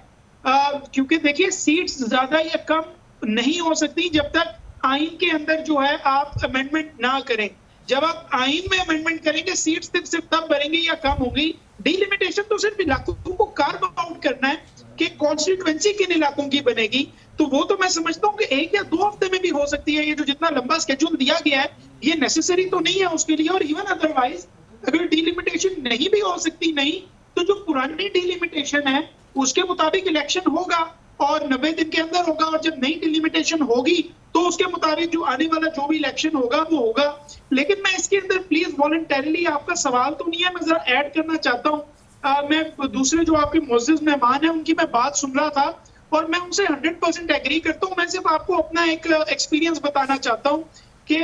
क्योंकि देखिए सीट्स ज्यादा या कम नहीं हो सकती जब तक आइन के अंदर जो है आप अमेंडमेंट ना करें। जब आप आइन में अमेंडमेंट करेंगे सीट्स सिर्फ तब बढ़ेंगी या कम होंगी। डिलिमिटेशन तो सिर्फ इलाकों को कार्व आउट करना है कि कॉन्स्टिट्यूएंसी किन इलाकों की बनेगी, तो वो तो मैं समझता हूँ कि 1 या 2 हफ्ते में भी हो सकती है। ये जो जितना लंबा स्केड्यूल दिया गया है ये नेसेसरी तो नहीं है उसके लिए। और इवन अदरवाइज अगर डिलिमिटेशन नहीं भी हो सकती, नहीं तो जो पुरानी डिलिमिटेशन है उसके मुताबिक इलेक्शन होगा और 90 दिन के अंदर होगा। और जब नई डिलिमिटेशन होगी तो उसके मुताबिक जो आने वाला जो भी इलेक्शन होगा वो होगा। लेकिन मैं इसके अंदर प्लीज वॉलंटरीली, आपका सवाल तो नहीं है, मैं जरा ऐड करना चाहता हूँ। मैं दूसरे जो आपके मुअज़्ज़िज़ मेहमान है उनकी मैं बात सुन रहा था और मैं उनसे 100% एग्री करता हूँ। मैं सिर्फ आपको अपना एक एक्सपीरियंस बताना चाहता हूँ कि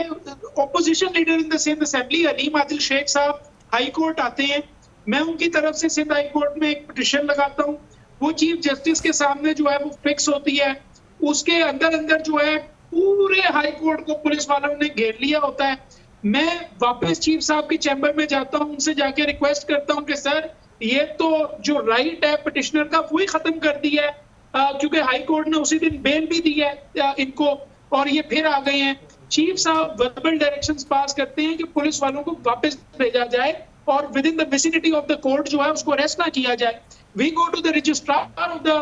opposition leader in the Sindh assembly Haleem Adil Sheikh sahab high court आते हैं, मैं उनकी तरफ से सिंध हाई कोर्ट में एक पिटीशन लगाता हूँ। वो चीफ जस्टिस के सामने जो है वो फिक्स होती है। उसके अंदर अंदर जो है पूरे हाई कोर्ट को पुलिस वालों ने घेर लिया होता है। मैं वापस चीफ साहब की चैम्बर में जाता हूँ, उनसे जाके रिक्वेस्ट करता हूँ कि सर ये तो जो राइट है पिटिशनर का वो ही खत्म कर दिया है, क्योंकि हाई कोर्ट ने उसी दिन बेल भी दी है इनको और ये फिर आ गए हैं। चीफ साहब वर्बल डायरेक्शंस पास करते हैं कि पुलिस वालों को वापस भेजा जाए और with in the vicinity of the court जो है उसको अरेस्ट ना किया जाए। We go to the registrar of the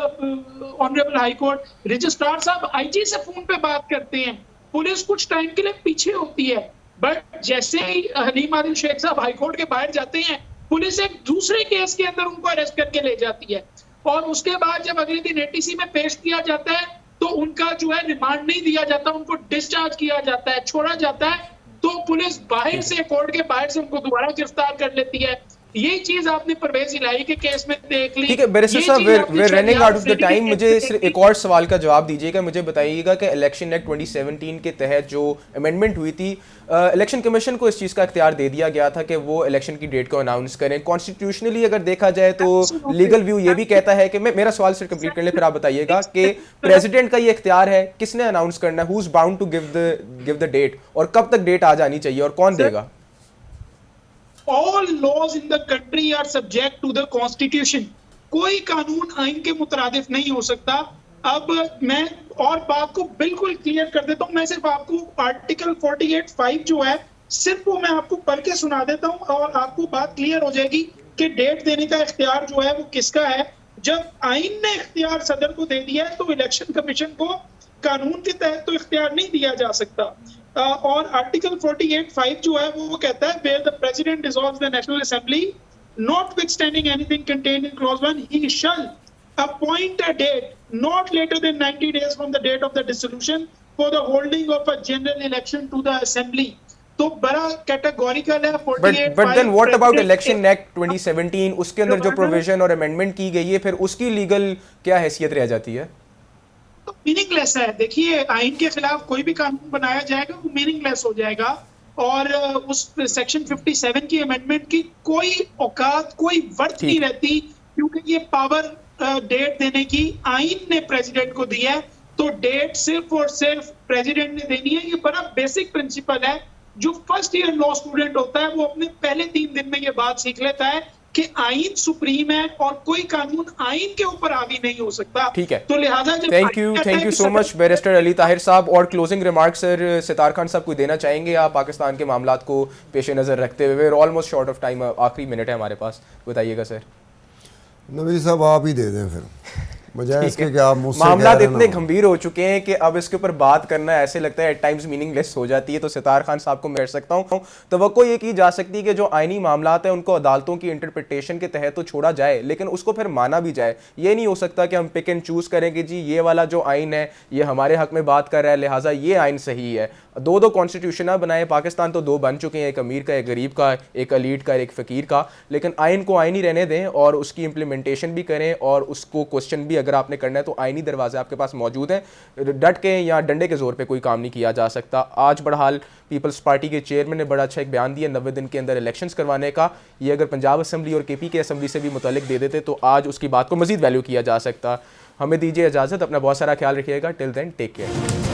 honorable high court. Registrar साहब आईजी से फोन पे बात करते हैं, पुलिस कुछ टाइम के लिए पीछे होती है, बट जैसे ही हलीम आदिल शेख साहब हाई कोर्ट के बाहर जाते हैं पुलिस एक दूसरे केस के अंदर उनको अरेस्ट करके ले जाती है। और उसके बाद जब अगले दिन एटीसी में पेश किया जाता है तो उनका जो है रिमांड नहीं दिया जाता, उनको डिस्चार्ज किया जाता है, छोड़ा जाता है। तो पुलिस बाहर से, कोर्ट के बाहर से उनको दोबारा गिरफ्तार कर लेती है। यही चीज आपने परवेज इलाही के केस में देख ली। ठीक है बैरिस्टर साहब, we running out of the time. मुझे सिर्फ एक और सवाल का जवाब दीजिएगा। मुझे बताइएगा कि इलेक्शन एक्ट 2017 के तहत जो अमेंडमेंट हुई थी, इलेक्शन कमीशन को इस चीज़ का इख्तियार दे दिया गया था कि वो इलेक्शन की डेट को अनाउंस करें। कॉन्स्टिट्यूशनली अगर देखा जाए तो लीगल व्यू ये भी कहता है कि मेरा सवाल सिर्फ कंप्लीट कर ले फिर आप बताइएगा कि प्रेसिडेंट का ये इख्तियार है, किसने अनाउंस करना है, who is bound to give the date, और कब तक डेट आ जानी चाहिए और कौन देगा? All laws in the country are subject to the constitution. कोई कानून आइन के मुतरादिफ नहीं हो सकता। अब मैं और बात को बिल्कुल क्लियर कर देता हूँ। मैं सिर्फ आपको आर्टिकल 48(5) जो है सिर्फ वो मैं आपको पढ़ के सुना देता हूँ और आपको बात क्लियर हो जाएगी कि डेट देने का इख्तियार जो है वो किसका है। जब आइन ने इख्तियार सदर को दे दिया है तो इलेक्शन कमीशन को कानून के तहत तो इख्तियार नहीं दिया जा सकता। और आर्टिकल 48(5) जो है वो कहता है where the president dissolves the national assembly notwithstanding anything contained in clause 1 he shall appoint a date not later than 90 days from the date of the dissolution for the holding of a general election to the assembly। तो बड़ा categorical है 48(5). But then what about election act 2017? उसके अंदर जो provision और amendment की गई है फिर उसकी लीगल क्या हैसियत रह जाती है? तो मीनिंगलेस है। देखिए आइन के खिलाफ कोई भी कानून बनाया जाएगा वो मीनिंगलेस हो जाएगा और उस सेक्शन 57 की अमेंडमेंट की कोई औकात, कोई वर्थ नहीं रहती, क्योंकि ये पावर डेट देने की आइन ने प्रेसिडेंट को दी है। तो डेट सिर्फ और सिर्फ प्रेसिडेंट ने देनी है। ये बड़ा बेसिक प्रिंसिपल है। जो फर्स्ट ईयर लॉ स्टूडेंट होता है वो अपने पहले 3 दिन में ये बात सीख लेता है कि आइन सुप्रीम है और कोई कानून आइन के ऊपर हावी नहीं हो सकता। ठीक है, तो लिहाजा thank you so much barrister Ali Tahir साहब। और closing remarks sir sitar Khan साहब को देना चाहेंगे आप पाकिस्तान के मामलात को पेश नज़र रखते हुए? ऑलमोस्ट शॉर्ट ऑफ टाइम, आखिरी मिनट है हमारे पास, बताइएगा सर। नवीद साहब आप ही दे दें फिर, बजाय इसके कि आप मुझसे मामला इतने गंभीर हो चुके हैं कि अब इसके ऊपर बात करना ऐसे लगता है एट टाइम्स मीनिंगलेस हो जाती है। तो सितार खान साहब को मैं कर सकता हूँ, तवक्को ये की जा सकती है कि जो आईनी मामलात हैं उनको अदालतों की इंटरप्रिटेशन के तहत तो छोड़ा जाए, लेकिन उसको फिर माना भी जाए। ये नहीं हो सकता कि हम पिक एंड चूज करें कि जी ये वाला जो आइन है ये हमारे हक में बात कर रहा है लिहाजा ये आइन सही है। दो कॉन्स्टिट्यूशन बनाए, पाकिस्तान तो 2 बन चुके हैं, एक अमीर का, एक गरीब का, एक अलीट का, एक फ़कीर का, लेकिन आइन को आइन ही रहने दें और उसकी इम्प्लीमेंटेशन भी करें और उसको क्वेश्चन भी अगर आपने करना है तो आइनी दरवाजे आपके पास मौजूद हैं। डट के या डंडे के जोर पे कोई काम नहीं किया जा सकता। आज बहरहाल पीपल्स पार्टी के चेयरमैन ने बड़ा अच्छा एक बयान दिया 90 दिन के अंदर इलेक्शंस करवाने का। ये अगर पंजाब असम्बली और केपी के असम्बली से भी मुतल्लिक दे देते तो आज उसकी बात को मजीद वैल्यू किया जा सकता। हमें दीजिए इजाज़त, अपना बहुत सारा ख्याल रखिएगा। Till then take care.